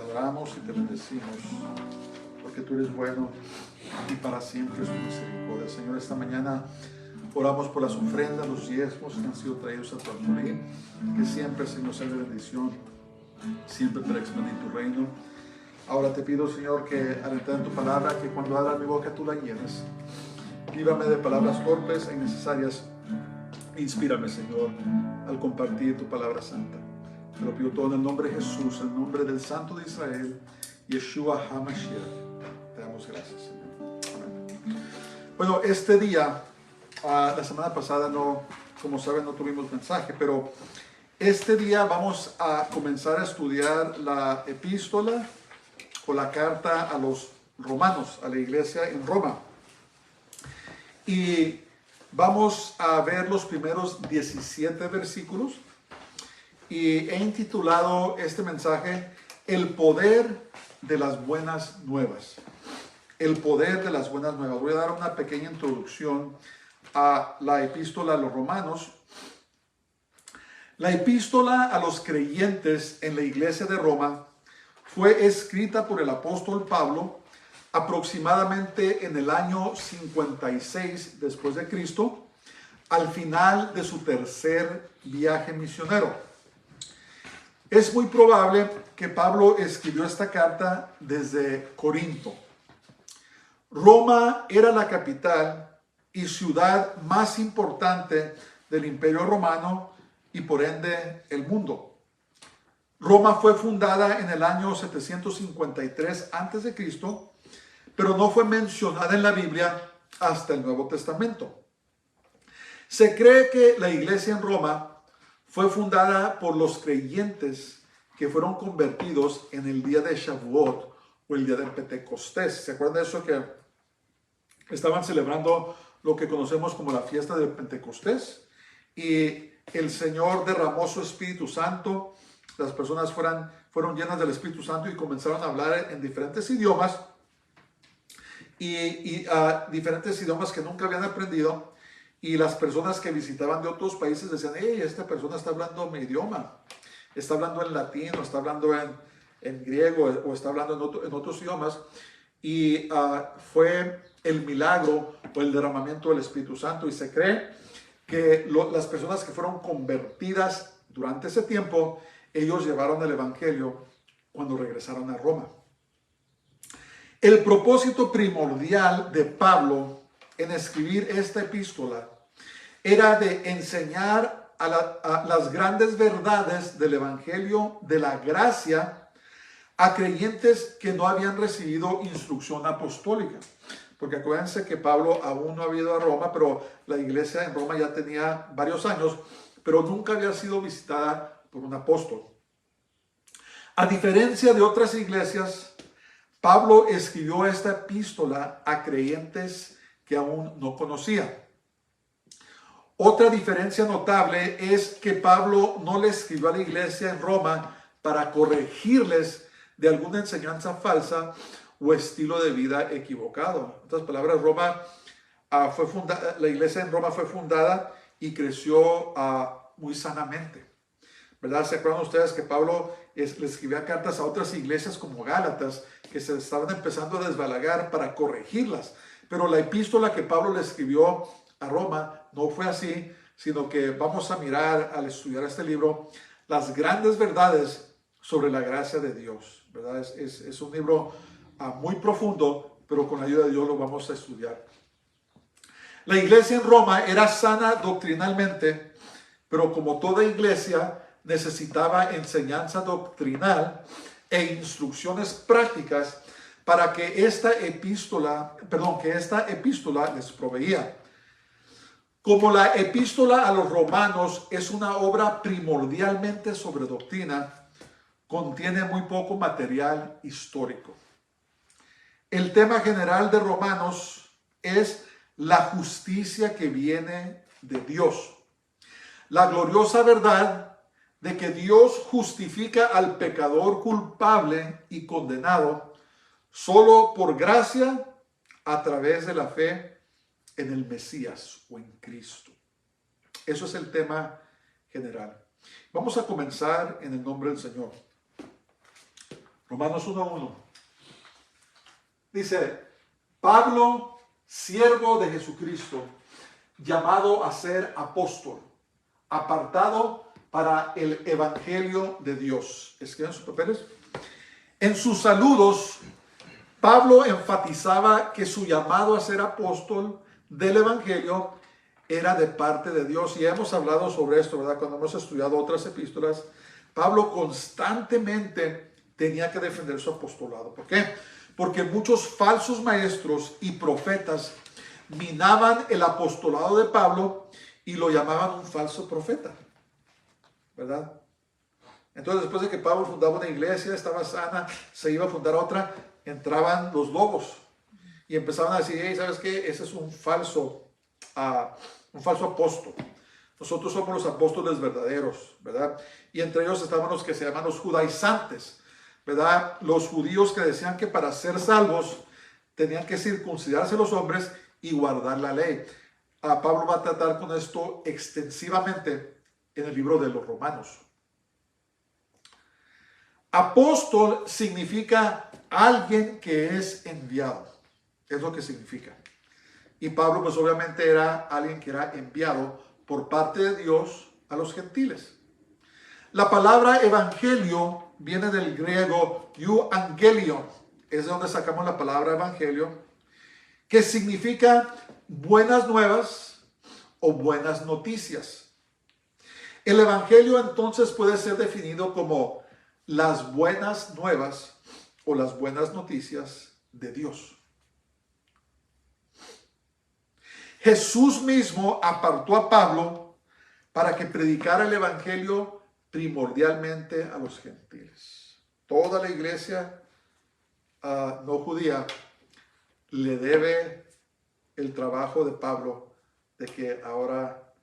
adoramos y te bendecimos, porque tú eres bueno y para siempre es tu misericordia. Señor, esta mañana oramos por las ofrendas, los diezmos que han sido traídos a tu altar, que siempre, Señor, sea de bendición, siempre para expandir tu reino. Ahora te pido, Señor, que al entrar en tu palabra, que cuando abra mi boca tú la llenes. Líbrame de palabras torpes e innecesarias. Inspírame, Señor, al compartir tu palabra santa. Te lo pido todo en el nombre de Jesús, en el nombre del Santo de Israel, Yeshua HaMashiach. Te damos gracias, Señor. Amén. Bueno, este día, la semana pasada no, como saben, no tuvimos mensaje, pero este día vamos a comenzar a estudiar la epístola o la carta a los romanos, a la iglesia en Roma. Y vamos a ver los primeros 17 versículos. Y he intitulado este mensaje El poder de las buenas nuevas. El poder de las buenas nuevas. Voy a dar una pequeña introducción a la epístola a los romanos. La epístola a los creyentes en la iglesia de Roma fue escrita por el apóstol Pablo aproximadamente en el año 56 después de Cristo, al final de su tercer viaje misionero. Es muy probable que Pablo escribió esta carta desde Corinto. Roma era la capital y ciudad más importante del Imperio Romano y por ende el mundo. Roma fue fundada en el año 753 a.C., pero no fue mencionada en la Biblia hasta el Nuevo Testamento. Se cree que la iglesia en Roma fue fundada por los creyentes que fueron convertidos en el día de Shavuot o el día de Pentecostés. ¿Se acuerdan de eso que estaban celebrando lo que conocemos como la fiesta de Pentecostés? Y el Señor derramó su Espíritu Santo, las personas fueron llenas del Espíritu Santo y comenzaron a hablar en diferentes idiomas y diferentes idiomas que nunca habían aprendido. Y las personas que visitaban de otros países decían, hey, esta persona está hablando mi idioma, está hablando en latín, o está hablando en griego, o está hablando en otros idiomas. Y fue el milagro o el derramamiento del Espíritu Santo. Y se cree que las personas que fueron convertidas durante ese tiempo, ellos llevaron el Evangelio cuando regresaron a Roma. El propósito primordial de Pablo en escribir esta epístola era de enseñar a las grandes verdades del Evangelio de la gracia a creyentes que no habían recibido instrucción apostólica. Porque acuérdense que Pablo aún no había ido a Roma, pero la iglesia en Roma ya tenía varios años, pero nunca había sido visitada por un apóstol. A diferencia de otras iglesias, Pablo escribió esta epístola a creyentes que aún no conocía. Otra diferencia notable es que Pablo no le escribió a la iglesia en Roma para corregirles de alguna enseñanza falsa o estilo de vida equivocado. En otras palabras, la iglesia en Roma fue fundada y creció muy sanamente, ¿verdad? ¿Se acuerdan ustedes que Pablo le escribía cartas a otras iglesias como Gálatas que se estaban empezando a desbalagar para corregirlas? Pero la epístola que Pablo le escribió a Roma no fue así, sino que vamos a mirar al estudiar este libro las grandes verdades sobre la gracia de Dios, ¿verdad? Es un libro muy profundo, pero con la ayuda de Dios lo vamos a estudiar. La iglesia en Roma era sana doctrinalmente, pero como toda iglesia necesitaba enseñanza doctrinal e instrucciones prácticas para que esta epístola les proveía. Como la epístola a los romanos es una obra primordialmente sobre doctrina, contiene muy poco material histórico. El tema general de Romanos es la justicia que viene de Dios. La gloriosa verdad de que Dios justifica al pecador culpable y condenado solo por gracia a través de la fe en el Mesías o en Cristo. Eso es el tema general. Vamos a comenzar en el nombre del Señor. Romanos 1:1. Dice, Pablo, siervo de Jesucristo, llamado a ser apóstol, apartado para el evangelio de Dios. ¿Escriben sus papeles? En sus saludos, Pablo enfatizaba que su llamado a ser apóstol del evangelio era de parte de Dios. Y hemos hablado sobre esto, ¿verdad? Cuando hemos estudiado otras epístolas, Pablo constantemente tenía que defender su apostolado. ¿Por qué? Porque muchos falsos maestros y profetas minaban el apostolado de Pablo y lo llamaban un falso profeta, ¿verdad? Entonces, después de que Pablo fundaba una iglesia, estaba sana, se iba a fundar otra, entraban los lobos y empezaban a decir, hey, ¿sabes qué? Ese es un falso apóstol. Nosotros somos los apóstoles verdaderos, ¿verdad? Y entre ellos estaban los que se llaman los judaizantes, ¿verdad? Los judíos que decían que para ser salvos tenían que circuncidarse los hombres y guardar la ley. Pablo va a tratar con esto extensivamente en el libro de los Romanos. Apóstol significa alguien que es enviado. Es lo que significa. Y Pablo pues obviamente era alguien que era enviado por parte de Dios a los gentiles. La palabra evangelio viene del griego euangelion. Es de donde sacamos la palabra evangelio, que significa buenas nuevas o buenas noticias. El evangelio entonces puede ser definido como las buenas nuevas o las buenas noticias de Dios. Jesús mismo apartó a Pablo para que predicara el evangelio primordialmente a los gentiles. Toda la iglesia no judía le debe el trabajo de Pablo de que ahora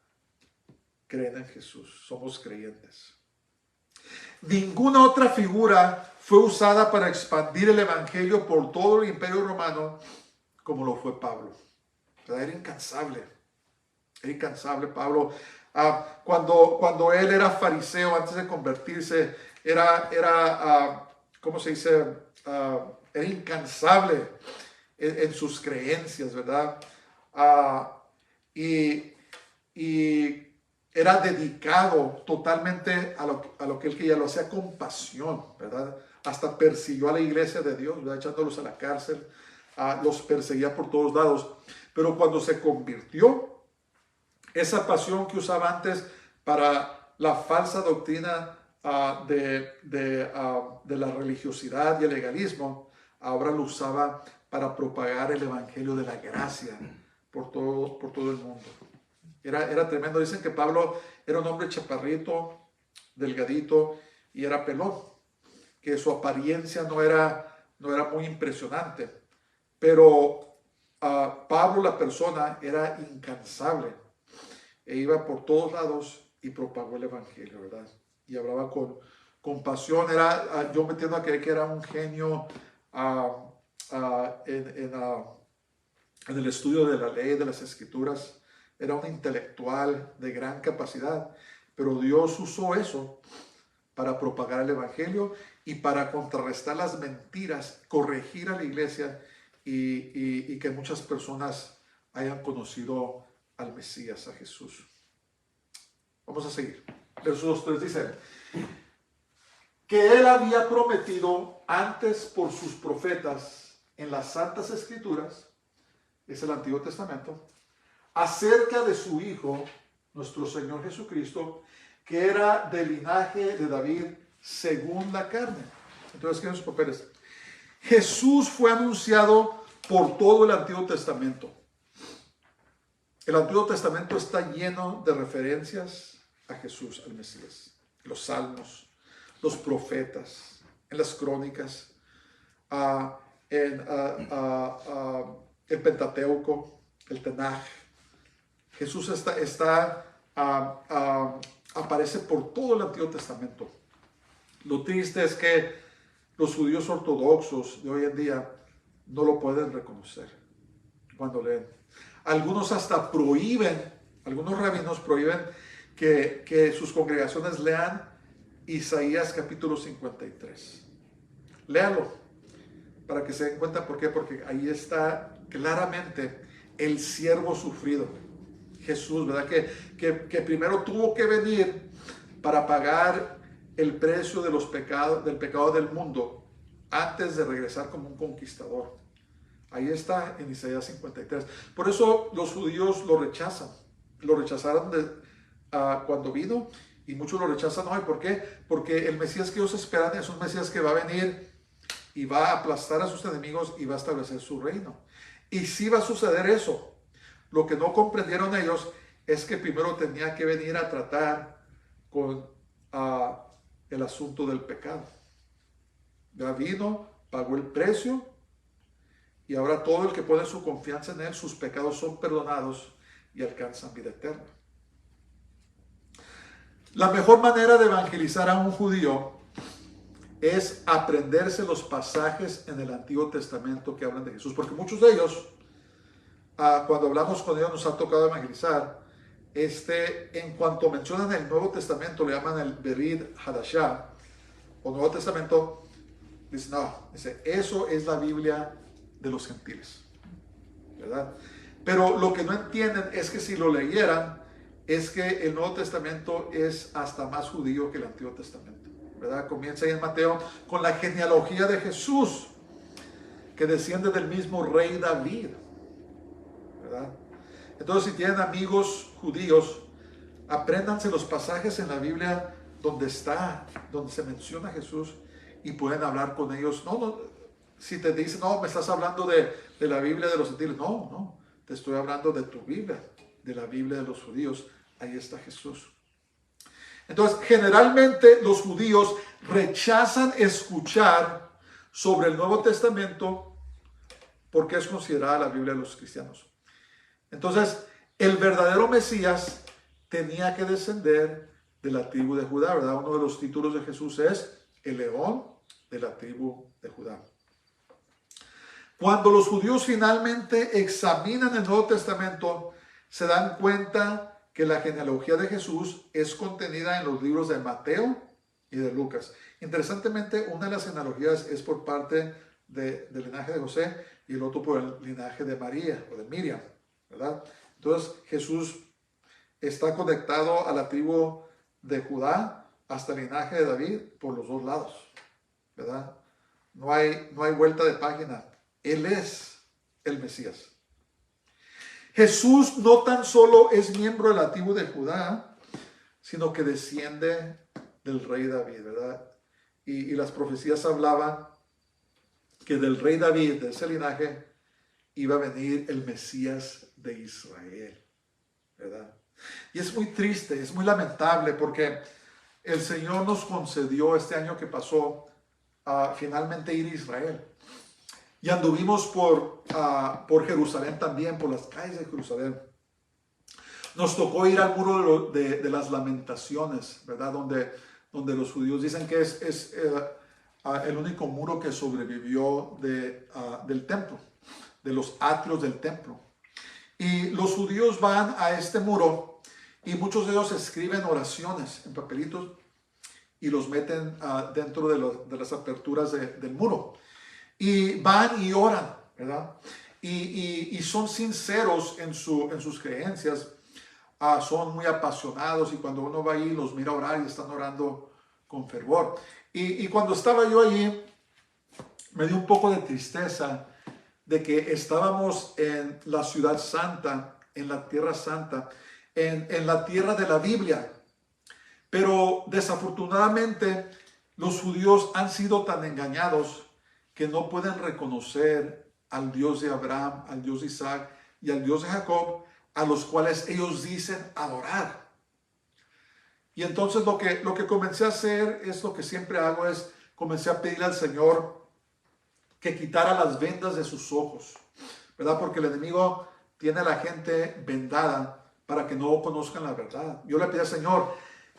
creen en Jesús, somos creyentes. Ninguna otra figura fue usada para expandir el evangelio por todo el imperio romano como lo fue Pablo. Era incansable Pablo. Cuando él era fariseo antes de convertirse, ¿cómo se dice? Era incansable en sus creencias, ¿verdad? Y era dedicado totalmente a lo que él quería, lo hacía con pasión, ¿verdad? Hasta persiguió a la iglesia de Dios, ¿verdad? Echándolos a la cárcel, los perseguía por todos lados. Pero cuando se convirtió, esa pasión que usaba antes para la falsa doctrina de la religiosidad y el legalismo, ahora lo usaba para propagar el evangelio de la gracia por todo el mundo. Era tremendo. Dicen que Pablo era un hombre chaparrito, delgadito y era pelón, que su apariencia no era muy impresionante, pero Pablo, la persona, era incansable e iba por todos lados y propagó el evangelio, ¿verdad? Y hablaba con pasión. Yo me entiendo a creer que era un genio en el estudio de la ley, de las escrituras. Era un intelectual de gran capacidad, pero Dios usó eso para propagar el evangelio y para contrarrestar las mentiras, corregir a la iglesia y que muchas personas hayan conocido al Mesías, a Jesús. Vamos a seguir. Versos 2-3 dice que él había prometido antes por sus profetas en las Santas Escrituras, es el Antiguo Testamento, acerca de su Hijo, nuestro Señor Jesucristo, que era del linaje de David según la carne. Entonces, ¿qué son sus papeles? Jesús fue anunciado por todo el Antiguo Testamento. El Antiguo Testamento está lleno de referencias a Jesús, al Mesías. Los salmos, los profetas, en las crónicas, en el Pentateuco, el Tanaj. Jesús aparece por todo el Antiguo Testamento. Lo triste es que los judíos ortodoxos de hoy en día no lo pueden reconocer cuando leen. Algunos hasta prohíben, algunos rabinos prohíben que sus congregaciones lean Isaías capítulo 53. Léalo para que se den cuenta por qué, porque ahí está claramente el siervo sufrido, Jesús, ¿verdad? Que primero tuvo que venir para pagar el precio de los pecados, del pecado del mundo, antes de regresar como un conquistador. Ahí está en Isaías 53. Por eso los judíos lo rechazan. Lo rechazaron cuando vino, y muchos lo rechazan hoy. ¿Por qué? Porque el Mesías que ellos esperan es un Mesías que va a venir y va a aplastar a sus enemigos y va a establecer su reino. Y sí va a suceder eso. Lo que no comprendieron ellos es que primero tenía que venir a tratar con el asunto del pecado. Ya vino, pagó el precio, y ahora todo el que pone su confianza en él, sus pecados son perdonados y alcanzan vida eterna. La mejor manera de evangelizar a un judío es aprenderse los pasajes en el Antiguo Testamento que hablan de Jesús, porque muchos de ellos, cuando hablamos con ellos, nos ha tocado evangelizar. En cuanto mencionan el Nuevo Testamento, le llaman el Berid Hadashah, o Nuevo Testamento, dice, no, dice, eso es la Biblia de los gentiles, ¿verdad? Pero lo que no entienden es que si lo leyeran, es que el Nuevo Testamento es hasta más judío que el Antiguo Testamento, ¿verdad? Comienza ahí en Mateo con la genealogía de Jesús, que desciende del mismo rey David, ¿verdad? Entonces, si tienen amigos judíos, apréndanse los pasajes en la Biblia donde se menciona Jesús, y pueden hablar con ellos. Si te dicen, no, me estás hablando de la Biblia de los gentiles. No, te estoy hablando de tu Biblia, de la Biblia de los judíos. Ahí está Jesús. Entonces, generalmente los judíos rechazan escuchar sobre el Nuevo Testamento porque es considerada la Biblia de los cristianos. Entonces, el verdadero Mesías tenía que descender de la tribu de Judá, ¿verdad? Uno de los títulos de Jesús es el león de la tribu de Judá. Cuando los judíos finalmente examinan el Nuevo Testamento, se dan cuenta que la genealogía de Jesús es contenida en los libros de Mateo y de Lucas. Interesantemente, una de las genealogías es por parte del linaje de José y el otro por el linaje de María o de Miriam, ¿verdad? Entonces, Jesús está conectado a la tribu de Judá hasta el linaje de David por los dos lados, ¿verdad? No hay vuelta de página. Él es el Mesías. Jesús no tan solo es miembro de la tribu de Judá, sino que desciende del rey David, ¿verdad? Y las profecías hablaban que del rey David, de ese linaje, iba a venir el Mesías de Israel, ¿verdad? Y es muy triste, es muy lamentable, porque el Señor nos concedió este año que pasó a finalmente ir a Israel. Y anduvimos por Jerusalén también, por las calles de Jerusalén. Nos tocó ir al muro de las lamentaciones, ¿verdad? Donde los judíos dicen que es el único muro que sobrevivió del templo, de los atrios del templo. Y los judíos van a este muro y muchos de ellos escriben oraciones en papelitos y los meten dentro de las aperturas del muro. Y van y oran, ¿verdad? Y son sinceros en sus creencias, son muy apasionados, y cuando uno va ahí los mira orar y están orando con fervor. Y cuando estaba yo allí, me dio un poco de tristeza de que estábamos en la ciudad santa, en la tierra santa, en la tierra de la Biblia. Pero desafortunadamente los judíos han sido tan engañados que no pueden reconocer al Dios de Abraham, al Dios de Isaac y al Dios de Jacob, a los cuales ellos dicen adorar. Y entonces lo que comencé a hacer es lo que siempre hago, es comencé a pedirle al Señor que quitara las vendas de sus ojos, ¿verdad? Porque el enemigo tiene a la gente vendada para que no conozcan la verdad. Yo le pedí al Señor,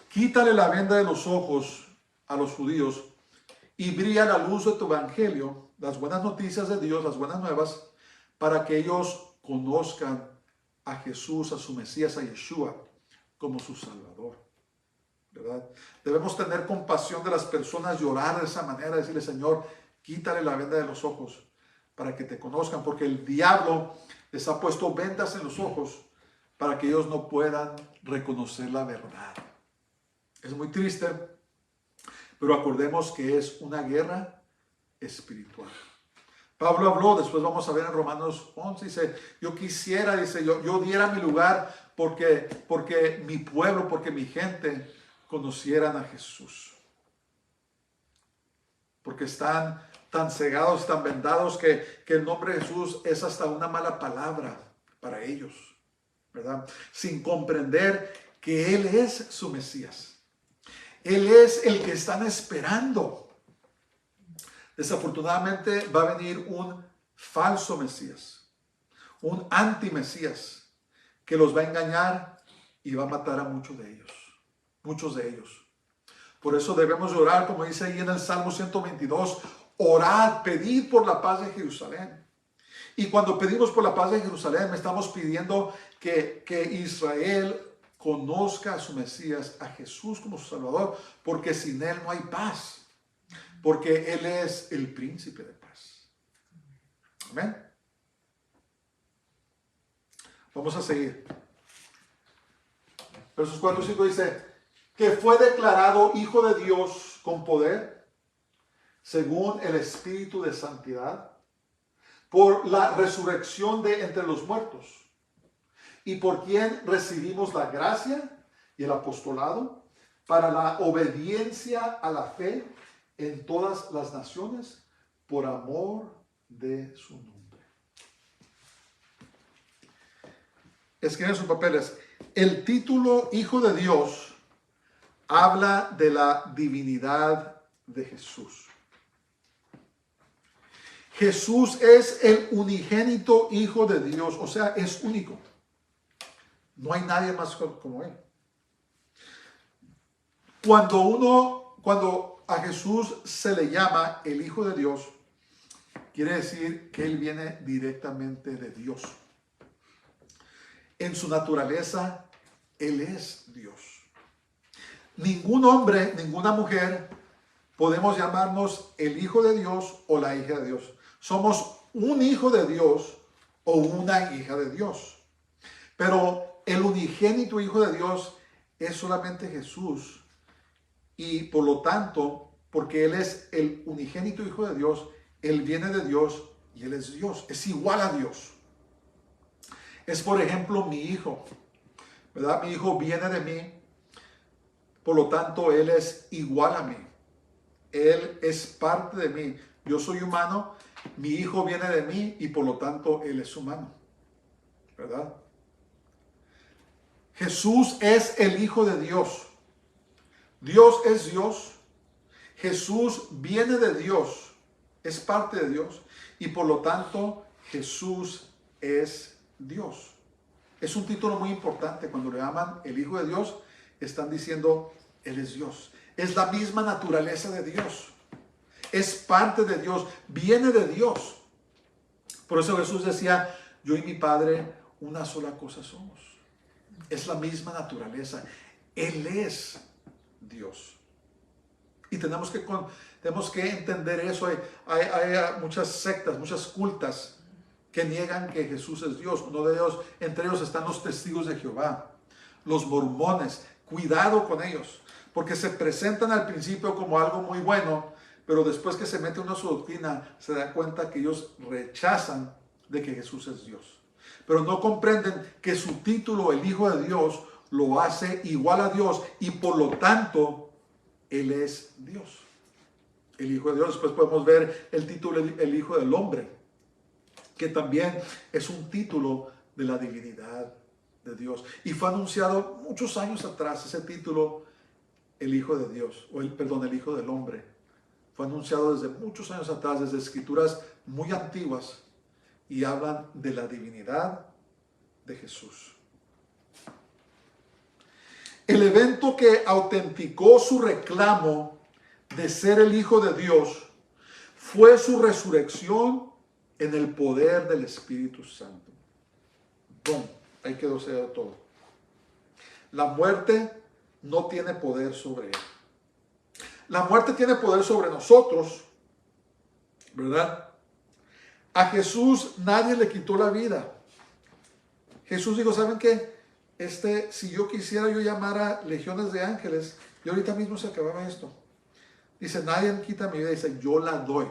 quítale la venda de los ojos a los judíos y brilla la luz de tu evangelio, las buenas noticias de Dios, las buenas nuevas, para que ellos conozcan a Jesús, a su Mesías, a Yeshua, como su Salvador, ¿verdad? Debemos tener compasión de las personas, llorar de esa manera, decirle, Señor, Quítale la venda de los ojos para que te conozcan, porque el diablo les ha puesto vendas en los ojos para que ellos no puedan reconocer la verdad. Es muy triste, pero acordemos que es una guerra espiritual. Pablo habló, después vamos a ver en Romanos 11, dice, yo quisiera, dice, yo diera mi lugar porque mi pueblo, porque mi gente conocieran a Jesús. Porque están tan cegados, tan vendados que el nombre de Jesús es hasta una mala palabra para ellos, ¿verdad? Sin comprender que Él es su Mesías. Él es el que están esperando. Desafortunadamente va a venir un falso Mesías, un anti-Mesías, que los va a engañar y va a matar a muchos de ellos. Por eso debemos orar, como dice ahí en el Salmo 122, orad, pedid por la paz de Jerusalén. Y cuando pedimos por la paz de Jerusalén, estamos pidiendo que Israel conozca a su Mesías, a Jesús como su Salvador, porque sin Él no hay paz, porque Él es el príncipe de paz. Amén. Vamos a seguir. Versos 4 y 5 dice, que fue declarado Hijo de Dios con poder, según el Espíritu de Santidad, por la resurrección de entre los muertos, y por quien recibimos la gracia y el apostolado para la obediencia a la fe en todas las naciones, por amor de su nombre. Escriben sus papeles. El título Hijo de Dios habla de la divinidad de Jesús. Jesús es el unigénito Hijo de Dios, o sea, es único. No hay nadie más como Él. Cuando a Jesús se le llama el Hijo de Dios, quiere decir que Él viene directamente de Dios. En su naturaleza, Él es Dios. Ningún hombre, ninguna mujer podemos llamarnos el Hijo de Dios o la hija de Dios. Somos un hijo de Dios o una hija de Dios. Pero el unigénito Hijo de Dios es solamente Jesús. Y por lo tanto, porque Él es el unigénito Hijo de Dios, Él viene de Dios y Él es Dios. Es igual a Dios. Es, por ejemplo, mi hijo, ¿verdad? Mi hijo viene de mí, por lo tanto, Él es igual a mí. Él es parte de mí. Yo soy humano, mi hijo viene de mí y por lo tanto, Él es humano, ¿verdad? Jesús es el Hijo de Dios. Dios es Dios. Jesús viene de Dios, es parte de Dios y por lo tanto, Jesús es Dios. Es un título muy importante. Cuando le llaman el Hijo de Dios, están diciendo, Él es Dios. Es la misma naturaleza de Dios. Es parte de Dios. Viene de Dios. Por eso Jesús decía, yo y mi Padre una sola cosa somos. Es la misma naturaleza. Él es Dios. Y tenemos que entender eso. Hay muchas sectas, muchas cultas que niegan que Jesús es Dios. Uno de ellos, entre ellos están los testigos de Jehová, los mormones. Cuidado con ellos, porque se presentan al principio como algo muy bueno, pero después que se mete uno a su doctrina, se da cuenta que ellos rechazan de que Jesús es Dios. Pero no comprenden que su título, el Hijo de Dios, lo hace igual a Dios y por lo tanto, Él es Dios. El Hijo de Dios. Después podemos ver el título, el Hijo del Hombre, que también es un título de la divinidad de Dios. Y fue anunciado muchos años atrás ese título, el Hijo de Dios, el Hijo del Hombre. Fue anunciado desde muchos años atrás, desde escrituras muy antiguas, y hablan de la divinidad de Jesús. El evento que autenticó su reclamo de ser el Hijo de Dios fue su resurrección en el poder del Espíritu Santo. ¡Bum! Ahí quedó sellado todo. La muerte no tiene poder sobre él. La muerte tiene poder sobre nosotros, ¿verdad? A Jesús nadie le quitó la vida. Jesús dijo, ¿saben qué? Si yo quisiera, yo llamara legiones de ángeles y ahorita mismo se acababa esto. Dice, nadie quita mi vida, dice, yo la doy.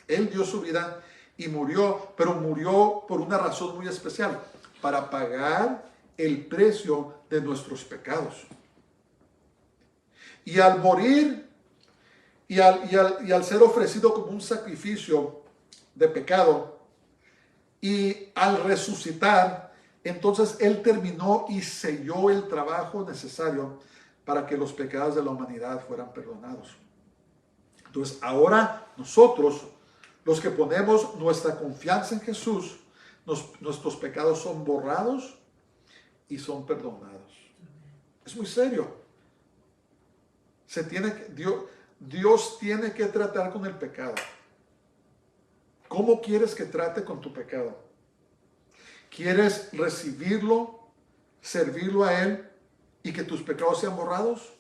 Él dio su vida y murió, pero murió por una razón muy especial, para pagar el precio de nuestros pecados. Y al morir y al ser ofrecido como un sacrificio de pecado y al resucitar, entonces Él terminó y selló el trabajo necesario para que los pecados de la humanidad fueran perdonados. Entonces ahora nosotros, los que ponemos nuestra confianza en Jesús, nuestros pecados son borrados y son perdonados. Es muy serio. Dios tiene que tratar con el pecado. ¿Cómo quieres que trate con tu pecado? ¿Quieres recibirlo, servirlo a Él y que tus pecados sean borrados?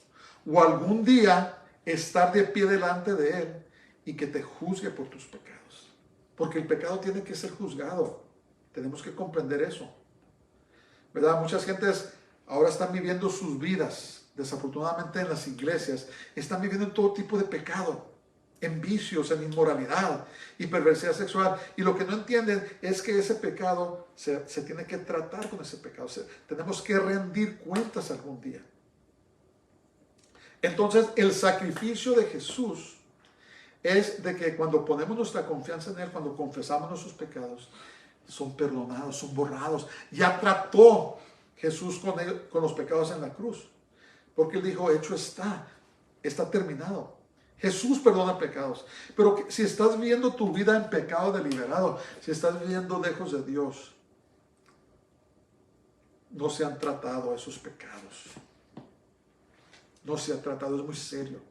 ¿O algún día estar de pie delante de Él y que te juzgue por tus pecados? Porque el pecado tiene que ser juzgado. Tenemos que comprender eso, ¿verdad? Muchas gentes ahora están viviendo sus vidas, desafortunadamente en las iglesias, están viviendo en todo tipo de pecado, en vicios, en inmoralidad y perversidad sexual. Y lo que no entienden es que ese pecado se tiene que tratar con ese pecado. Tenemos que rendir cuentas algún día. Entonces, el sacrificio de Jesús es de que cuando ponemos nuestra confianza en Él, cuando confesamos nuestros pecados, son perdonados, son borrados. Ya trató Jesús con los pecados en la cruz, porque Él dijo, hecho está terminado. Jesús perdona pecados, pero si estás viviendo tu vida en pecado deliberado, si estás viviendo lejos de Dios, no se han tratado esos pecados. No se ha tratado, es muy serio.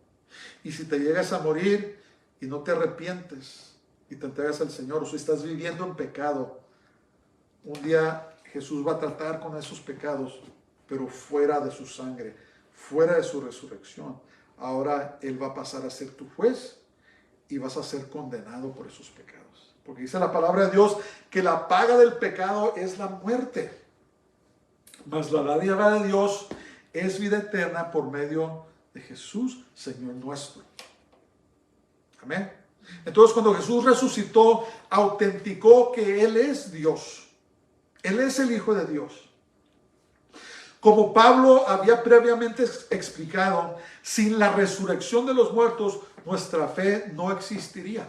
Y si te llegas a morir y no te arrepientes y te entregas al Señor, o si estás viviendo en pecado, un día Jesús va a tratar con esos pecados, pero fuera de su sangre, fuera de su resurrección. Ahora Él va a pasar a ser tu juez y vas a ser condenado por esos pecados. Porque dice la palabra de Dios que la paga del pecado es la muerte, mas la dádiva de Dios es vida eterna por medio de Jesús, Señor nuestro. Amén. Entonces, cuando Jesús resucitó, autenticó que Él es Dios. Él es el Hijo de Dios. Como Pablo había previamente explicado, sin la resurrección de los muertos, nuestra fe no existiría.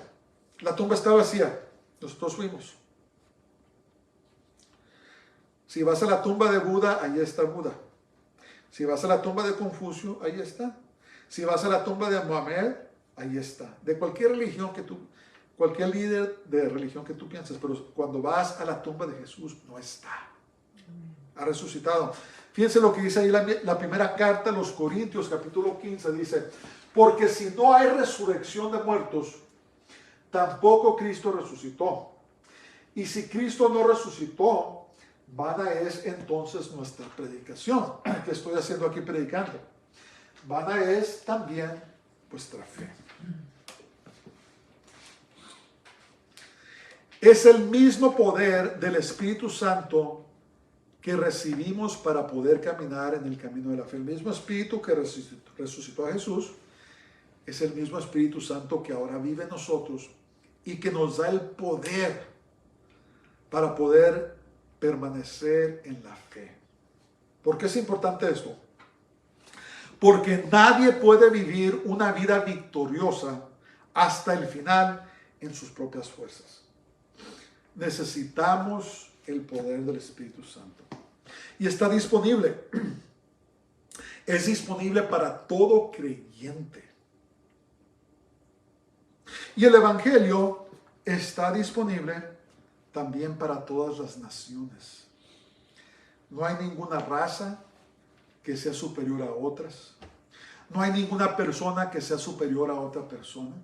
La tumba está vacía. Nosotros fuimos. Si vas a la tumba de Buda, ahí está Buda. Si vas a la tumba de Confucio, ahí está. Si vas a la tumba de Mohamed, ahí está. De cualquier religión cualquier líder de religión que tú pienses, pero cuando vas a la tumba de Jesús, no está. Ha resucitado. Fíjense lo que dice ahí la primera carta a los Corintios, capítulo 15, dice, porque si no hay resurrección de muertos, tampoco Cristo resucitó. Y si Cristo no resucitó, vana es entonces nuestra predicación, que estoy haciendo aquí predicando. Vana es también vuestra fe. Es el mismo poder del Espíritu Santo que recibimos para poder caminar en el camino de la fe. El mismo Espíritu que resucitó a Jesús es el mismo Espíritu Santo que ahora vive en nosotros y que nos da el poder para poder permanecer en la fe. ¿Por qué es importante esto? Porque nadie puede vivir una vida victoriosa hasta el final en sus propias fuerzas. Necesitamos el poder del Espíritu Santo. Y está disponible. Es disponible para todo creyente. Y el Evangelio está disponible también para todas las naciones. No hay ninguna raza que sea superior a otras. No hay ninguna persona que sea superior a otra persona.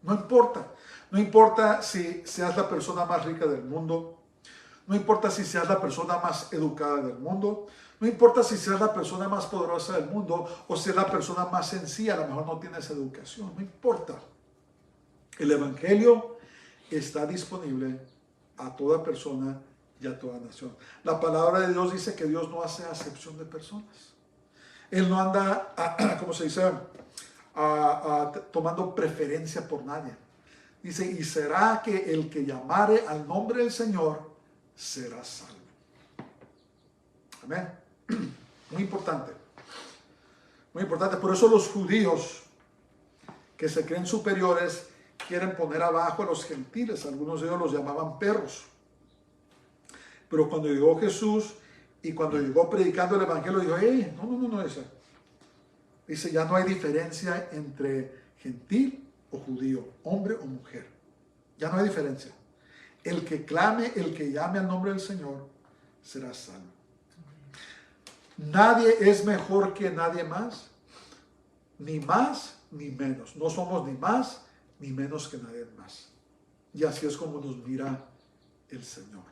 No importa. No importa si seas la persona más rica del mundo. No importa si seas la persona más educada del mundo. No importa si seas la persona más poderosa del mundo o si es la persona más sencilla. A lo mejor no tienes educación. No importa. El Evangelio está disponible a toda persona y a toda nación. La palabra de Dios dice que Dios no hace acepción de personas. Él no anda, ¿cómo se dice? Tomando preferencia por nadie. Dice, y será que el que llamare al nombre del Señor será salvo. Amén. Muy importante. Muy importante. Por eso los judíos que se creen superiores quieren poner abajo a los gentiles. Algunos de ellos los llamaban perros. Pero cuando llegó Jesús y cuando llegó predicando el Evangelio, dijo, hey, no, dice, ya no hay diferencia entre gentil o judío, hombre o mujer. Ya no hay diferencia. El que clame, el que llame al nombre del Señor, será salvo. Nadie es mejor que nadie más ni menos. No somos ni más ni menos que nadie más. Y así es como nos mira el Señor.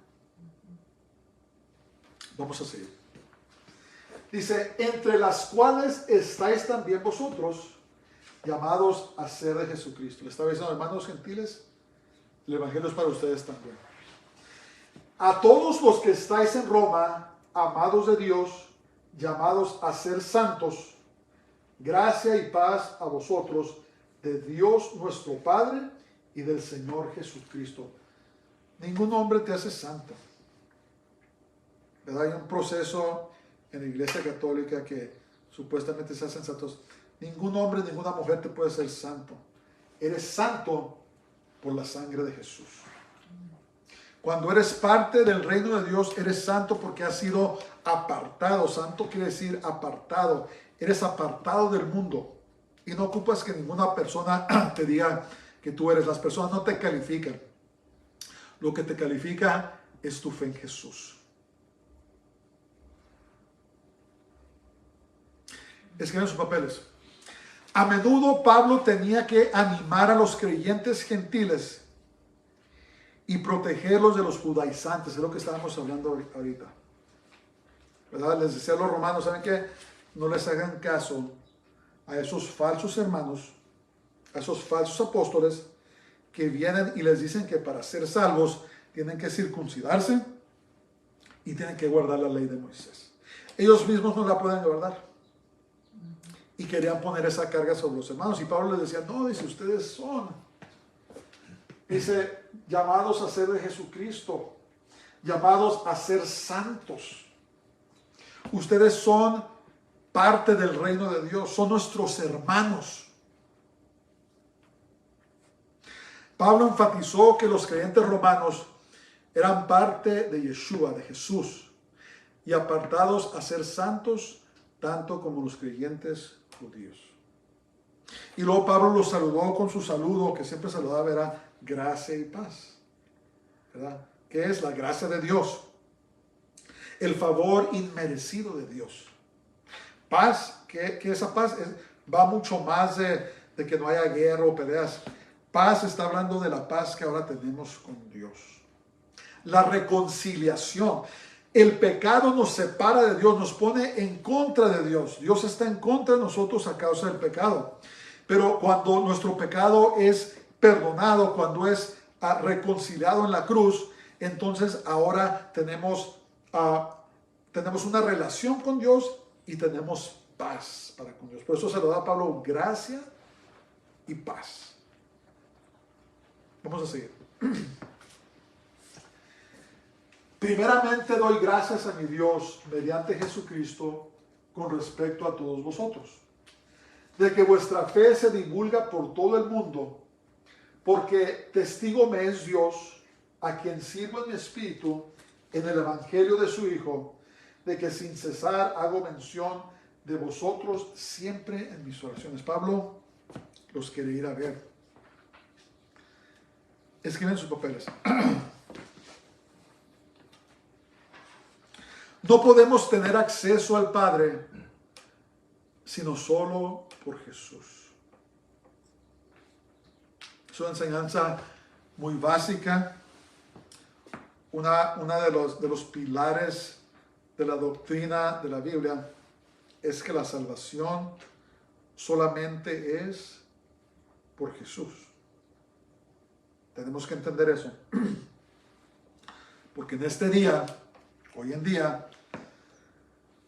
Vamos a seguir. Dice, entre las cuales estáis también vosotros, llamados a ser de Jesucristo. Le estaba diciendo, hermanos gentiles, el Evangelio es para ustedes también. A todos los que estáis en Roma, amados de Dios, llamados a ser santos, gracia y paz a vosotros, de Dios nuestro Padre y del Señor Jesucristo. Ningún hombre te hace santo. ¿Verdad? Hay un proceso en la Iglesia Católica que supuestamente se hacen santos. Ningún hombre, ninguna mujer te puede ser santo. Eres santo por la sangre de Jesús. Cuando eres parte del reino de Dios, eres santo porque has sido apartado. Santo quiere decir apartado. Eres apartado del mundo. Y no ocupas que ninguna persona te diga que tú eres. Las personas no te califican. Lo que te califica es tu fe en Jesús. Escriben sus papeles. A menudo Pablo tenía que animar a los creyentes gentiles y protegerlos de los judaizantes. Es lo que estábamos hablando ahorita. ¿Verdad? Les decía a los romanos, ¿saben qué? No les hagan caso a esos falsos hermanos, a esos falsos apóstoles que vienen y les dicen que para ser salvos tienen que circuncidarse y tienen que guardar la ley de Moisés. Ellos mismos no la pueden guardar. Y querían poner esa carga sobre los hermanos. Y Pablo les decía, no, dice, ustedes son, dice, llamados a ser de Jesucristo, llamados a ser santos. Ustedes son parte del reino de Dios, son nuestros hermanos. Pablo enfatizó que los creyentes romanos eran parte de Yeshua, de Jesús, y apartados a ser santos, tanto como los creyentes judíos. Y luego Pablo los saludó con su saludo, que siempre saludaba, era gracia y paz. ¿Verdad? ¿Qué es la gracia de Dios? El favor inmerecido de Dios. Paz, que esa paz va mucho más de que no haya guerra o peleas. Paz está hablando de la paz que ahora tenemos con Dios. La reconciliación. El pecado nos separa de Dios, nos pone en contra de Dios. Dios está en contra de nosotros a causa del pecado. Pero cuando nuestro pecado es perdonado, cuando es reconciliado en la cruz, entonces ahora tenemos una relación con Dios y tenemos paz para con Dios. Por eso se lo da a Pablo gracia y paz. Vamos a seguir. Primeramente doy gracias a mi Dios mediante Jesucristo con respecto a todos vosotros, de que vuestra fe se divulga por todo el mundo, porque testigo me es Dios, a quien sirvo en mi espíritu en el evangelio de su Hijo, de que sin cesar hago mención de vosotros siempre en mis oraciones. Pablo los quiere ir a ver. Escriben sus papeles. No podemos tener acceso al Padre sino solo por Jesús. Es una enseñanza muy básica. Una de los pilares de la doctrina de la Biblia es que la salvación solamente es por Jesús. Tenemos que entender eso. Porque en este día, hoy en día,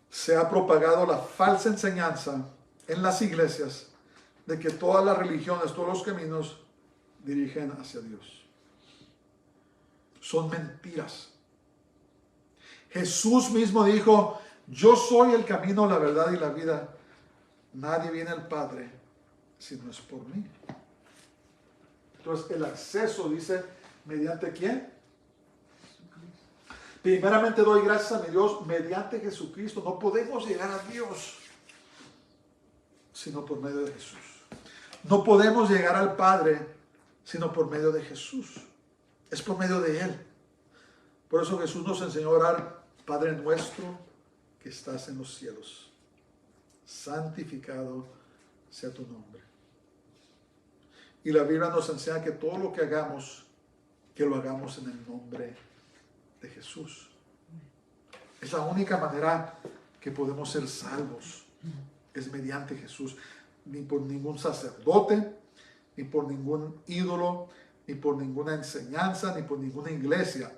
se ha propagado la falsa enseñanza en las iglesias de que todas las religiones, todos los caminos dirigen hacia Dios. Son mentiras. Jesús mismo dijo: yo soy el camino, la verdad y la vida. Nadie viene al Padre si no es por mí. Entonces el acceso dice, ¿mediante quién? Primeramente doy gracias a mi Dios mediante Jesucristo. No podemos llegar a Dios sino por medio de Jesús. No podemos llegar al Padre sino por medio de Jesús. Es por medio de Él. Por eso Jesús nos enseñó a orar: Padre nuestro que estás en los cielos, santificado sea tu nombre. Y la Biblia nos enseña que todo lo que hagamos, que lo hagamos en el nombre de Jesús. Es la única manera que podemos ser salvos, es mediante Jesús. Ni por ningún sacerdote, ni por ningún ídolo, ni por ninguna enseñanza, ni por ninguna iglesia.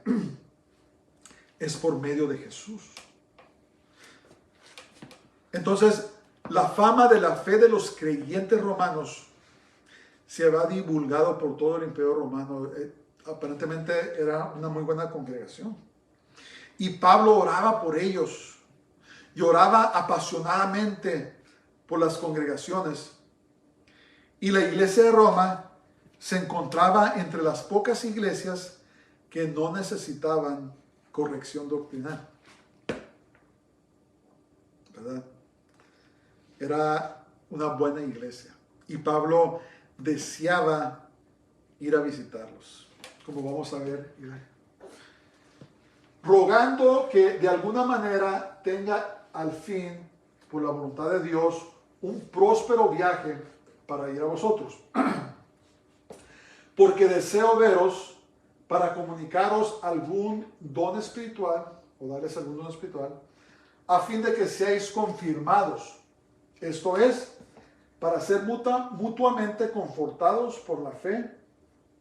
Es por medio de Jesús. Entonces, la fama de la fe de los creyentes romanos se había divulgado por todo el imperio romano. Aparentemente era una muy buena congregación. Y Pablo oraba por ellos. Y oraba apasionadamente por las congregaciones. Y la iglesia de Roma se encontraba entre las pocas iglesias que no necesitaban corrección doctrinal. ¿Verdad? Era una buena iglesia. Y Pablo deseaba ir a visitarlos. Como vamos a ver, rogando que de alguna manera tenga al fin, por la voluntad de Dios, un próspero viaje para ir a vosotros. Porque deseo veros para comunicaros algún don espiritual, o darles algún don espiritual, a fin de que seáis confirmados. Esto es, para ser mutuamente confortados por la fe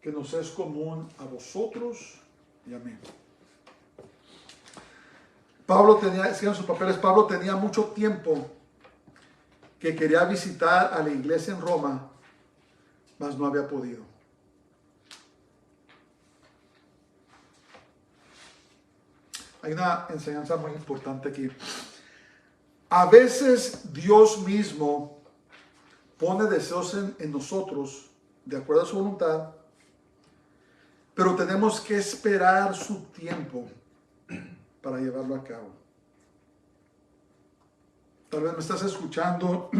que nos es común a vosotros y a mí. Pablo tenía, sigan sus papeles, Pablo tenía mucho tiempo que quería visitar a la iglesia en Roma, mas no había podido. Hay una enseñanza muy importante aquí. A veces Dios mismo pone deseos en nosotros, de acuerdo a su voluntad, pero tenemos que esperar su tiempo para llevarlo a cabo. Tal vez me estás escuchando.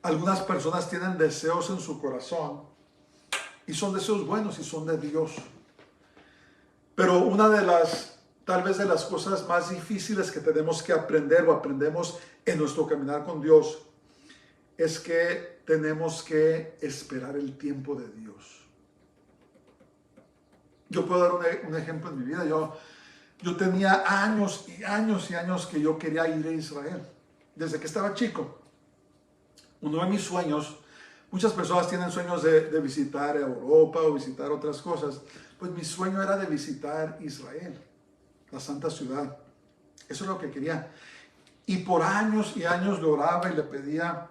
Algunas personas tienen deseos en su corazón y son deseos buenos y son de Dios. Pero una de las, tal vez de las cosas más difíciles que tenemos que aprender o aprendemos en nuestro caminar con Dios es que tenemos que esperar el tiempo de Dios. Yo puedo dar un ejemplo en mi vida. Yo tenía años y años y años que yo quería ir a Israel. Desde que estaba chico. Uno de mis sueños, muchas personas tienen sueños de visitar Europa o visitar otras cosas. Pues mi sueño era de visitar Israel, la santa ciudad. Eso es lo que quería. Y por años y años le oraba y le pedía.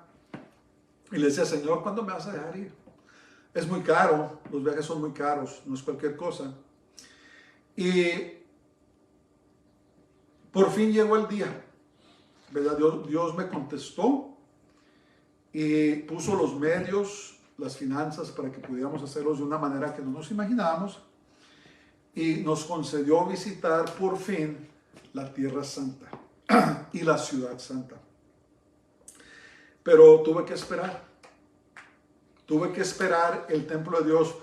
Y le decía: Señor, ¿cuándo me vas a dejar ir? Es muy caro, los viajes son muy caros, no es cualquier cosa. Y por fin llegó el día, ¿verdad? Dios me contestó y puso los medios, las finanzas para que pudiéramos hacerlos de una manera que no nos imaginábamos, y nos concedió visitar por fin la Tierra Santa y la Ciudad Santa. Pero tuve que esperar el templo de Dios.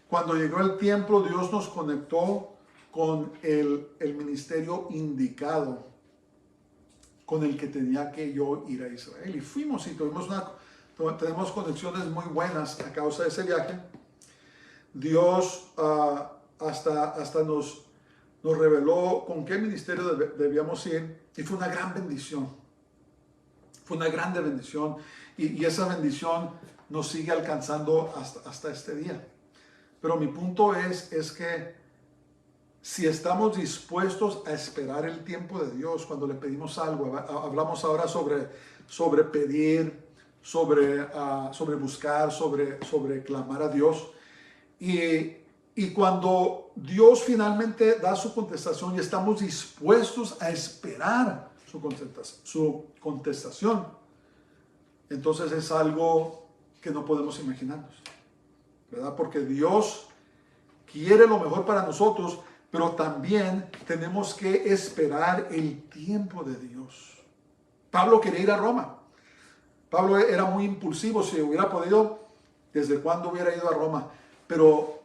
Cuando llegó el tiempo, Dios nos conectó con el ministerio indicado, con el que tenía que yo ir a Israel. Y fuimos y tenemos conexiones muy buenas a causa de ese viaje. Dios hasta nos reveló con qué ministerio debíamos ir, y fue una gran bendición. Fue una grande bendición, y esa bendición nos sigue alcanzando hasta este día. Pero mi punto es que si estamos dispuestos a esperar el tiempo de Dios cuando le pedimos algo, hablamos ahora sobre pedir, sobre buscar, sobre clamar a Dios. Y cuando Dios finalmente da su contestación y estamos dispuestos a esperar su contestación, entonces es algo que no podemos imaginarnos, ¿verdad? Porque Dios quiere lo mejor para nosotros, pero también tenemos que esperar el tiempo de Dios. Pablo quería ir a Roma. Pablo era muy impulsivo. Si hubiera podido, ¿desde cuándo hubiera ido a Roma? Pero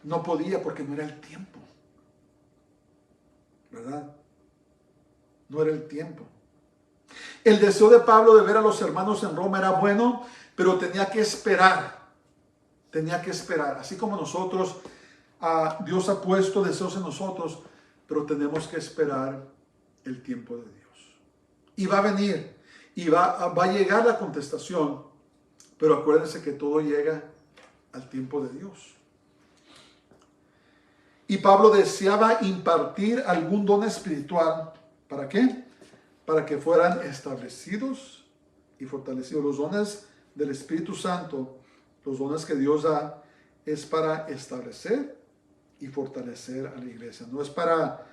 no podía porque no era el tiempo, ¿verdad? No era el tiempo. El deseo de Pablo de ver a los hermanos en Roma era bueno, pero tenía que esperar. Tenía que esperar. Así como nosotros, Dios ha puesto deseos en nosotros, pero tenemos que esperar el tiempo de Dios. Y va a venir, y va a llegar la contestación, pero acuérdense que todo llega al tiempo de Dios. Y Pablo deseaba impartir algún don espiritual. ¿Para qué? Para que fueran establecidos y fortalecidos. Los dones del Espíritu Santo, los dones que Dios da, es para establecer y fortalecer a la iglesia. No es para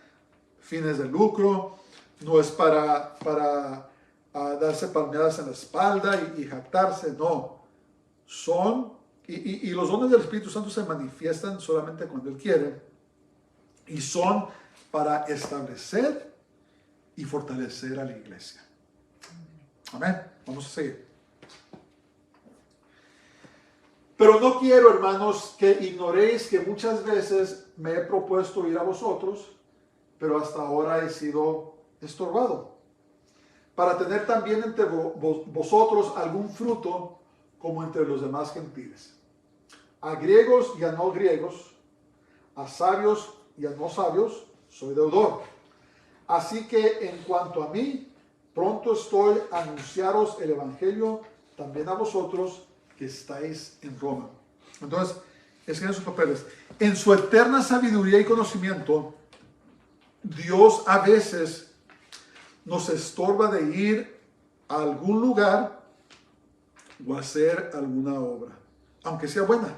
fines de lucro, no es para darse palmeadas en la espalda y jactarse, no. Y los dones del Espíritu Santo se manifiestan solamente cuando Él quiere, y son para establecer y fortalecer a la iglesia. Amén. Vamos a seguir. Pero no quiero, hermanos, que ignoréis que muchas veces me he propuesto ir a vosotros, pero hasta ahora he sido estorbado, para tener también entre vosotros algún fruto como entre los demás gentiles. A griegos y a no griegos, a sabios y a no sabios, soy deudor. Así que en cuanto a mí, pronto estoy a anunciaros el evangelio también a vosotros que estáis en Roma. Entonces, escriben sus papeles. En su eterna sabiduría y conocimiento, Dios a veces nos estorba de ir a algún lugar o hacer alguna obra, aunque sea buena.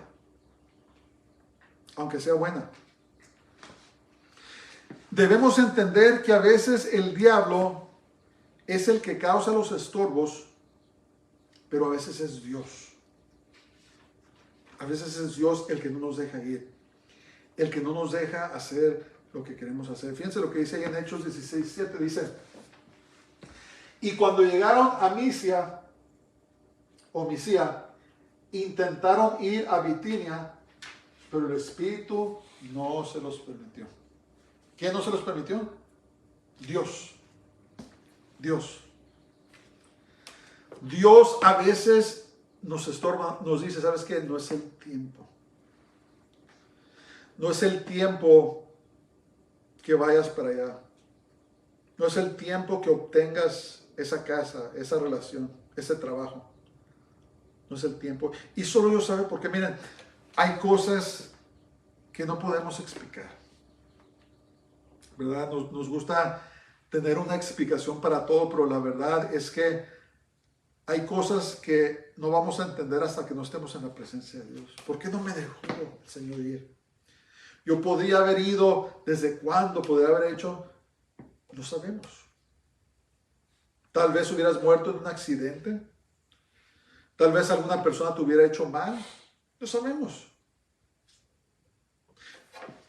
Aunque sea buena. Debemos entender que a veces el diablo es el que causa los estorbos, pero a veces es Dios. A veces es Dios el que no nos deja ir, el que no nos deja hacer lo que queremos hacer. Fíjense lo que dice ahí en Hechos 16:7, dice: y cuando llegaron a Misia, intentaron ir a Bitinia, pero el Espíritu no se los permitió. ¿Quién no se los permitió? Dios. Dios. Dios a veces nos estorba, nos dice, ¿sabes qué? No es el tiempo. No es el tiempo que vayas para allá. No es el tiempo que obtengas esa casa, esa relación, ese trabajo. No es el tiempo. Y solo Dios sabe, porque miren, hay cosas que no podemos explicar, ¿verdad? Nos gusta tener una explicación para todo, pero la verdad es que hay cosas que no vamos a entender hasta que no estemos en la presencia de Dios. ¿Por qué no me dejó el Señor ir? Yo podría haber ido, ¿desde cuándo podría haber hecho? No sabemos. Tal vez hubieras muerto en un accidente. Tal vez alguna persona te hubiera hecho mal. No sabemos.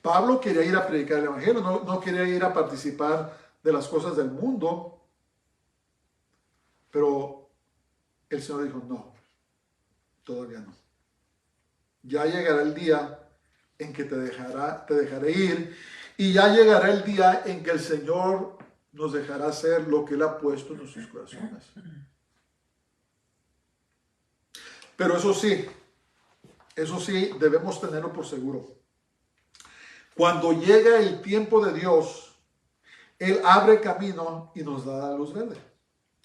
Pablo quería ir a predicar el evangelio, no quería ir a participar de las cosas del mundo. Pero el Señor dijo, no, todavía no. Ya llegará el día en que te dejaré ir, y ya llegará el día en que el Señor nos dejará hacer lo que Él ha puesto en nuestros corazones. Pero eso sí, debemos tenerlo por seguro. Cuando llega el tiempo de Dios, Él abre camino y nos da la luz verde.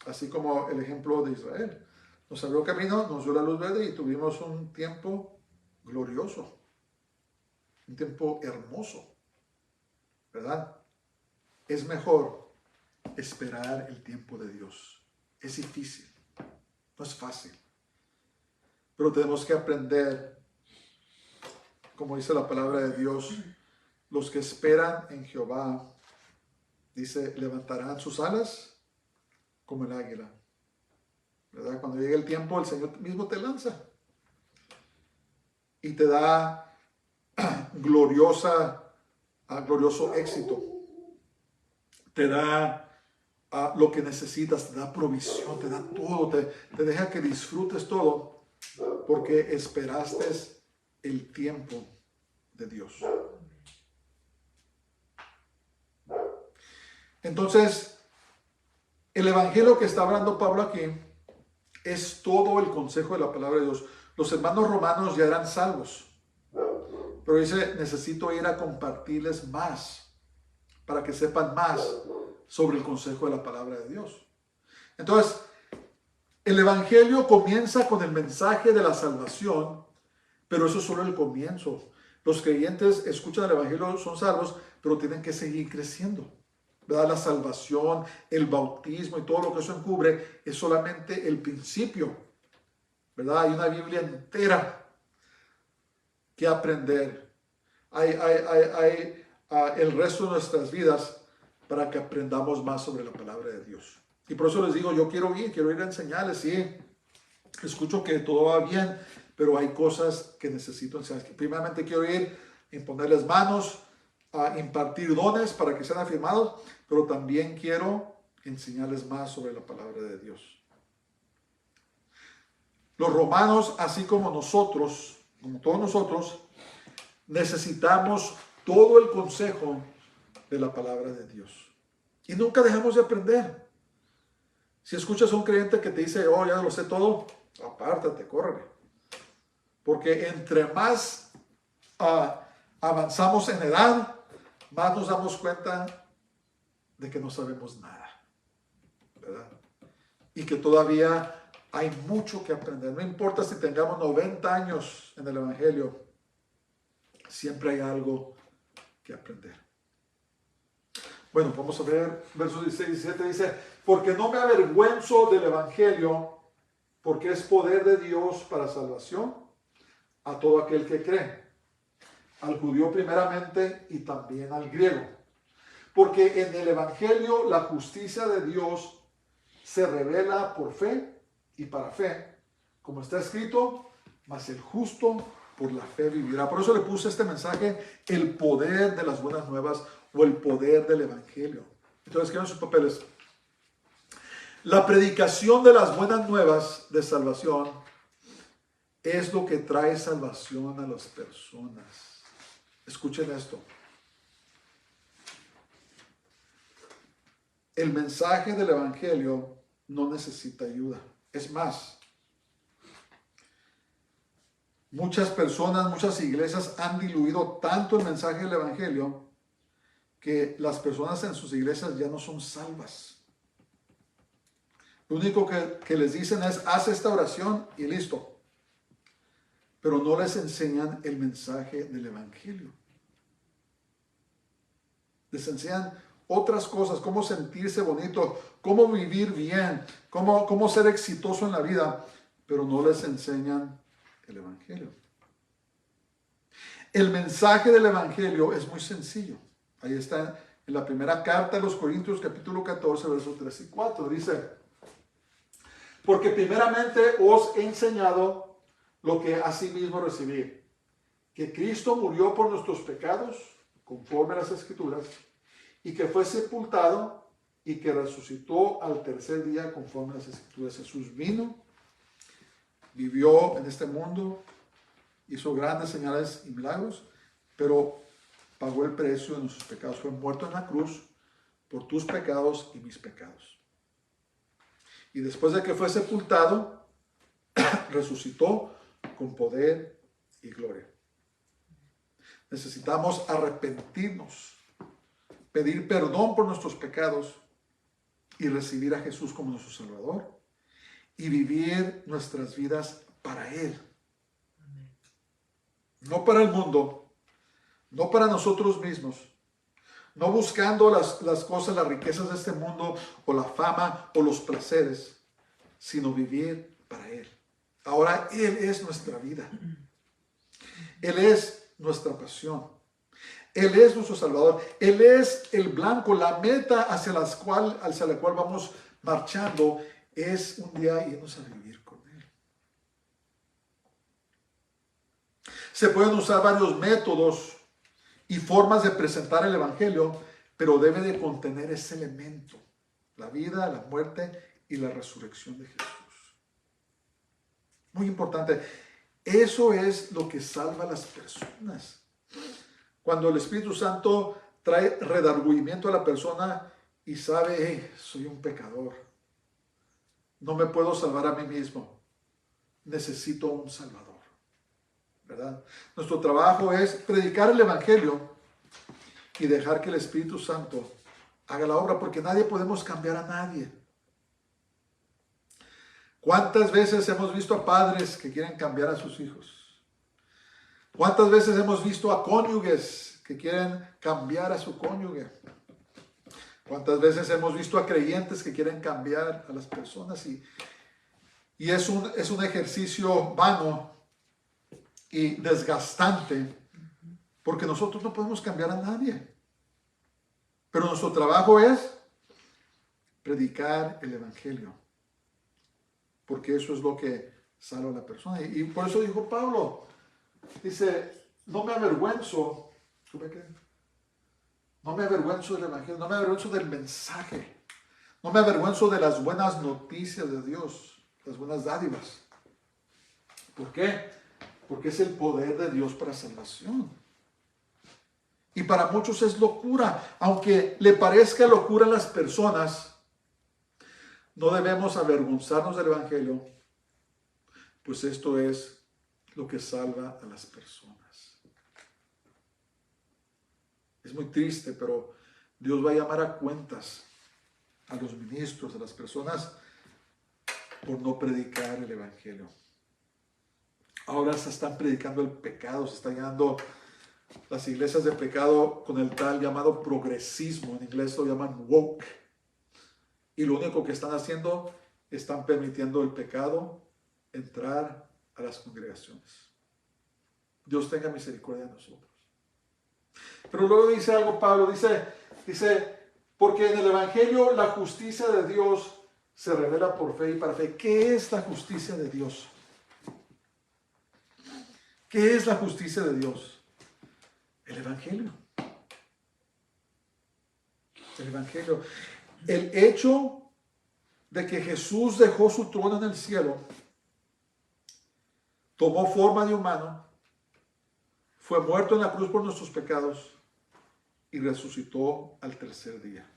Así como el ejemplo de Israel. Nos abrió camino, nos dio la luz verde y tuvimos un tiempo glorioso. un tiempo hermoso, ¿verdad? Es mejor esperar el tiempo de Dios. Es difícil, no es fácil, pero tenemos que aprender, como dice la palabra de Dios, los que esperan en Jehová, dice, levantarán sus alas como el águila, ¿verdad? Cuando llegue el tiempo, el Señor mismo te lanza y te da glorioso éxito. Te da lo que necesitas, te da provisión, te da todo, te deja que disfrutes todo, porque esperaste el tiempo de Dios. Entonces, el evangelio que está hablando Pablo aquí es todo el consejo de la palabra de Dios. Los hermanos romanos ya eran salvos, pero dice, necesito ir a compartirles más para que sepan más sobre el consejo de la palabra de Dios. Entonces, el evangelio comienza con el mensaje de la salvación, pero eso es solo el comienzo. Los creyentes escuchan el evangelio, son salvos, pero tienen que seguir creciendo, ¿verdad? La salvación, el bautismo y todo lo que eso encubre es solamente el principio, ¿verdad? Hay una Biblia entera que aprender. Hay el resto de nuestras vidas para que aprendamos más sobre la palabra de Dios. Y por eso les digo, yo quiero ir a enseñarles, sí, escucho que todo va bien, pero hay cosas que necesito enseñar. Primeramente quiero ir a imponerles manos, a impartir dones para que sean afirmados, pero también quiero enseñarles más sobre la palabra de Dios. Los romanos, así como nosotros, como todos nosotros, necesitamos todo el consejo de la palabra de Dios. Y nunca dejamos de aprender. Si escuchas a un creyente que te dice, oh, ya lo sé todo, apártate, córrele. Porque entre más avanzamos en edad, más nos damos cuenta de que no sabemos nada, ¿verdad? Y que todavía hay mucho que aprender. No importa si tengamos 90 años en el evangelio, siempre hay algo que aprender. Bueno, vamos a ver versos 16 y 17. Dice, porque no me avergüenzo del evangelio, porque es poder de Dios para salvación a todo aquel que cree, al judío primeramente y también al griego. Porque en el evangelio la justicia de Dios se revela por fe y para fe, como está escrito, mas el justo por la fe vivirá. Por eso le puse este mensaje, el poder de las buenas nuevas o el poder del evangelio. Entonces, ¿qué ven sus papeles? La predicación de las buenas nuevas de salvación es lo que trae salvación a las personas. Escuchen esto. El mensaje del evangelio no necesita ayuda. Es más, muchas personas, muchas iglesias han diluido tanto el mensaje del evangelio que las personas en sus iglesias ya no son salvas. Lo único que les dicen es, haz esta oración y listo. Pero no les enseñan el mensaje del evangelio. Les enseñan otras cosas, cómo sentirse bonito, cómo vivir bien, cómo ser exitoso en la vida, pero no les enseñan el evangelio. El mensaje del evangelio es muy sencillo. Ahí está en la primera carta de los Corintios, capítulo 14, versos 3 y 4. Dice, porque primeramente os he enseñado lo que asimismo recibí, que Cristo murió por nuestros pecados, conforme a las Escrituras, y que fue sepultado y que resucitó al tercer día, conforme a las Escrituras. Jesús vino, vivió en este mundo, hizo grandes señales y milagros, pero pagó el precio de nuestros pecados. Fue muerto en la cruz por tus pecados y mis pecados. Y después de que fue sepultado, resucitó con poder y gloria. Necesitamos arrepentirnos, pedir perdón por nuestros pecados y recibir a Jesús como nuestro Salvador y vivir nuestras vidas para Él. No para el mundo, no para nosotros mismos, no buscando las cosas, las riquezas de este mundo, o la fama, o los placeres, sino vivir para Él. Ahora Él es nuestra vida. Él es nuestra pasión. Él es nuestro Salvador. Él es el blanco, la meta hacia la cual vamos marchando, es un día irnos a vivir con Él. Se pueden usar varios métodos y formas de presentar el Evangelio, pero debe de contener ese elemento: la vida, la muerte y la resurrección de Jesús. Muy importante. Eso es lo que salva a las personas. Cuando el Espíritu Santo trae redargüimiento a la persona y sabe: hey, soy un pecador, no me puedo salvar a mí mismo, necesito un Salvador, ¿verdad? Nuestro trabajo es predicar el Evangelio y dejar que el Espíritu Santo haga la obra, porque nadie podemos cambiar a nadie. ¿Cuántas veces hemos visto a padres que quieren cambiar a sus hijos? ¿Cuántas veces hemos visto a cónyuges que quieren cambiar a su cónyuge? ¿Cuántas veces hemos visto a creyentes que quieren cambiar a las personas? Y es un ejercicio vano y desgastante, porque nosotros no podemos cambiar a nadie. Pero nuestro trabajo es predicar el Evangelio, porque eso es lo que salva a la persona. Y por eso dijo Pablo, dice: no me avergüenzo. No me avergüenzo del Evangelio, no me avergüenzo del mensaje, no me avergüenzo de las buenas noticias de Dios, las buenas dádivas. ¿Por qué? Porque es el poder de Dios para salvación. Y para muchos es locura. Aunque le parezca locura a las personas, no debemos avergonzarnos del Evangelio, pues esto es lo que salva a las personas. Es muy triste, pero Dios va a llamar a cuentas a los ministros, a las personas, por no predicar el Evangelio. Ahora se están predicando el pecado, se están llenando las iglesias de pecado con el tal llamado progresismo. En inglés lo llaman woke. Y lo único que están haciendo, están permitiendo el pecado entrar a las congregaciones. Dios tenga misericordia de nosotros. Pero luego dice algo Pablo, dice, porque en el Evangelio la justicia de Dios se revela por fe y para fe. ¿Qué es la justicia de Dios? ¿Qué es la justicia de Dios? El Evangelio. El Evangelio. El hecho de que Jesús dejó su trono en el cielo, tomó forma de humano, fue muerto en la cruz por nuestros pecados y resucitó al tercer día.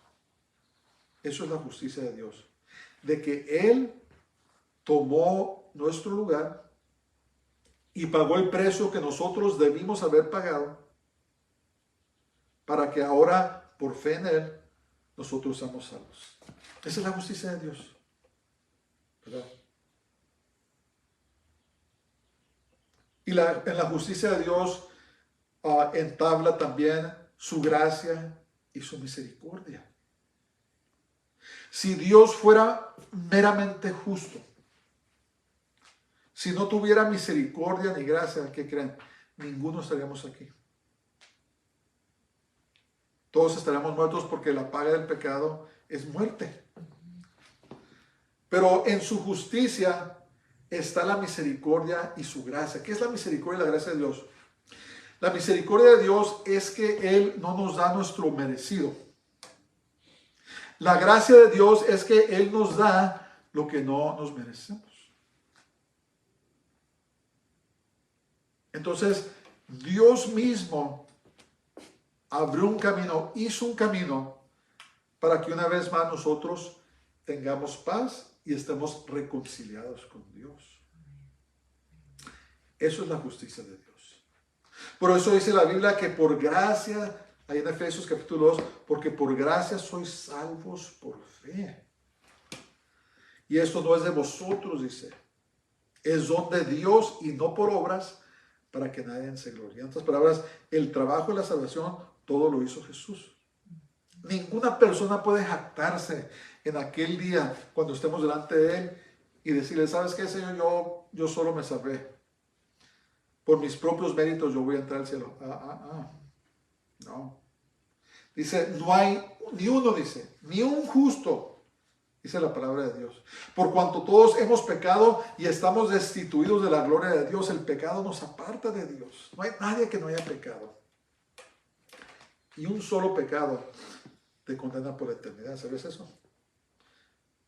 Eso es la justicia de Dios. De que Él tomó nuestro lugar y pagó el precio que nosotros debimos haber pagado, para que ahora, por fe en Él, nosotros seamos salvos. Esa es la justicia de Dios, ¿verdad? Y en la justicia de Dios entabla también su gracia y su misericordia. Si Dios fuera meramente justo, si no tuviera misericordia ni gracia, ¿qué creen? Ninguno estaríamos aquí. Todos estaríamos muertos, porque la paga del pecado es muerte. Pero en su justicia está la misericordia y su gracia. ¿Qué es la misericordia y la gracia de Dios? La misericordia de Dios es que Él no nos da nuestro merecido. La gracia de Dios es que Él nos da lo que no nos merecemos. Entonces, Dios mismo abrió un camino, hizo un camino para que una vez más nosotros tengamos paz y estemos reconciliados con Dios. Eso es la justicia de Dios. Por eso dice la Biblia que por gracia, ahí en Efesios capítulo 2, porque por gracia sois salvos por fe. Y esto no es de vosotros, dice. Es don de Dios y no por obras, para que nadie se gloríe. En otras palabras, el trabajo de la salvación, todo lo hizo Jesús. Ninguna persona puede jactarse en aquel día cuando estemos delante de Él y decirle, ¿sabes qué, Señor? Yo solo me salvé. Por mis propios méritos yo voy a entrar al cielo. No. Dice, no hay ni uno, dice, ni un justo, dice la palabra de Dios. Por cuanto todos hemos pecado y estamos destituidos de la gloria de Dios, el pecado nos aparta de Dios. No hay nadie que no haya pecado. Y un solo pecado te condena por la eternidad. ¿Sabes eso?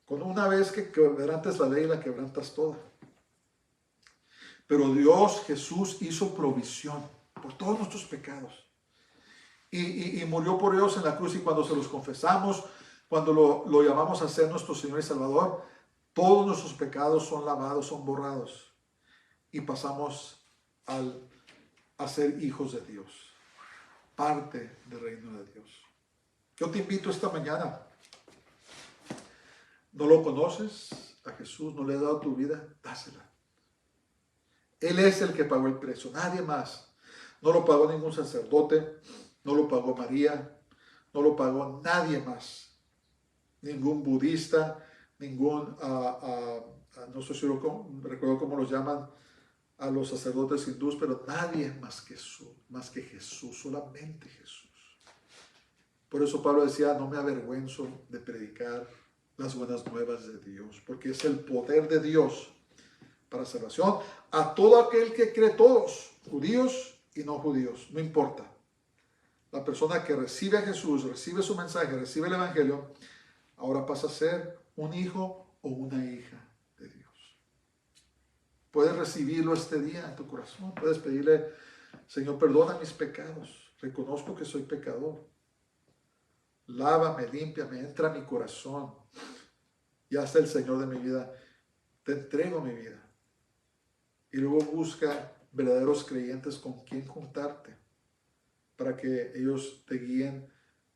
Con una vez que quebrantes la ley, la quebrantas toda. Pero Dios, Jesús, hizo provisión por todos nuestros pecados. Y murió por ellos en la cruz, y cuando se los confesamos, cuando lo llamamos a ser nuestro Señor y Salvador, todos nuestros pecados son lavados, son borrados. Y pasamos a ser hijos de Dios, parte del reino de Dios. Yo te invito esta mañana. ¿No lo conoces a Jesús? ¿No le has dado tu vida? Dásela. Él es el que pagó el precio, nadie más. No lo pagó ningún sacerdote, no lo pagó María, no lo pagó nadie más. Ningún budista, ningún, no sé si recuerdo cómo los llaman a los sacerdotes hindús, pero nadie más que Jesús, solamente Jesús. Por eso Pablo decía, no me avergüenzo de predicar las buenas nuevas de Dios, porque es el poder de Dios para salvación a todo aquel que cree, todos, judíos y no judíos, no importa. La persona que recibe a Jesús, recibe su mensaje, recibe el evangelio, ahora pasa a ser un hijo o una hija de Dios. Puedes recibirlo este día en tu corazón, puedes pedirle, Señor, perdona mis pecados, reconozco que soy pecador. Lávame, límpiame, entra a mi corazón. Ya está el Señor de mi vida. Te entrego mi vida. Y luego busca verdaderos creyentes con quien juntarte para que ellos te guíen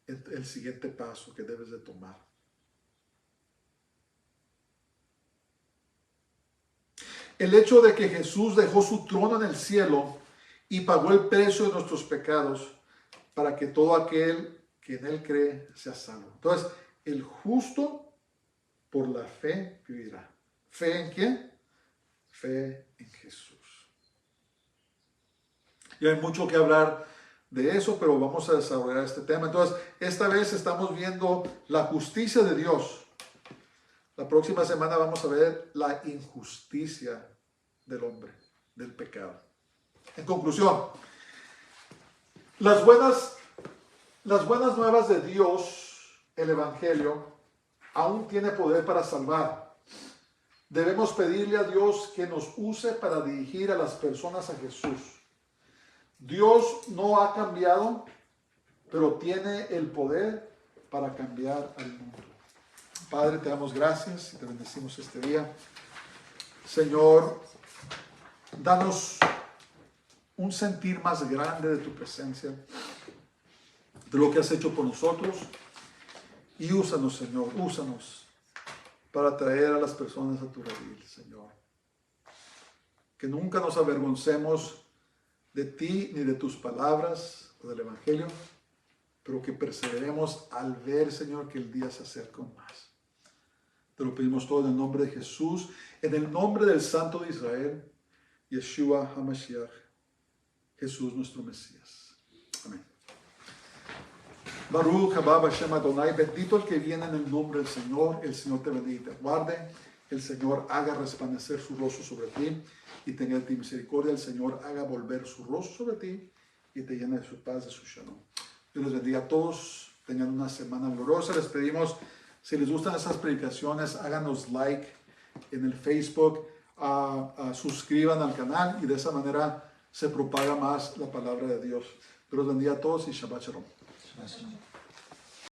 en el siguiente paso que debes de tomar. El hecho de que Jesús dejó su trono en el cielo y pagó el precio de nuestros pecados para que todo aquel que en Él cree sea salvo. Entonces, el justo por la fe vivirá. ¿Fe en quién? Fe en Jesús. Y hay mucho que hablar de eso, pero vamos a desarrollar este tema. Entonces, esta vez estamos viendo la justicia de Dios. La próxima semana vamos a ver la injusticia del hombre, del pecado. En conclusión, las buenas nuevas de Dios, el Evangelio, aún tiene poder para salvar. Debemos pedirle a Dios que nos use para dirigir a las personas a Jesús. Dios no ha cambiado, pero tiene el poder para cambiar al mundo. Padre, te damos gracias y te bendecimos este día. Señor, danos un sentir más grande de tu presencia, de lo que has hecho por nosotros. Y úsanos, Señor, úsanos para traer a las personas a tu redil, Señor. Que nunca nos avergoncemos de ti ni de tus palabras o del Evangelio, pero que perseveremos al ver, Señor, que el día se acerca más. Te lo pedimos todo en el nombre de Jesús, en el nombre del Santo de Israel, Yeshua HaMashiach, Jesús nuestro Mesías. Amén. Baruch haba Hashem Adonai, bendito el que viene en el nombre del Señor. El Señor te bendiga y te guarde. El Señor haga resplandecer su rostro sobre ti y tenga de ti misericordia. El Señor haga volver su rostro sobre ti y te llene de su paz, de su shalom. Dios les bendiga a todos. Tengan una semana gloriosa. Les pedimos, si les gustan esas predicaciones, háganos like en el Facebook, suscriban al canal y de esa manera se propaga más la palabra de Dios. Dios los bendiga a todos y Shabbat Shalom.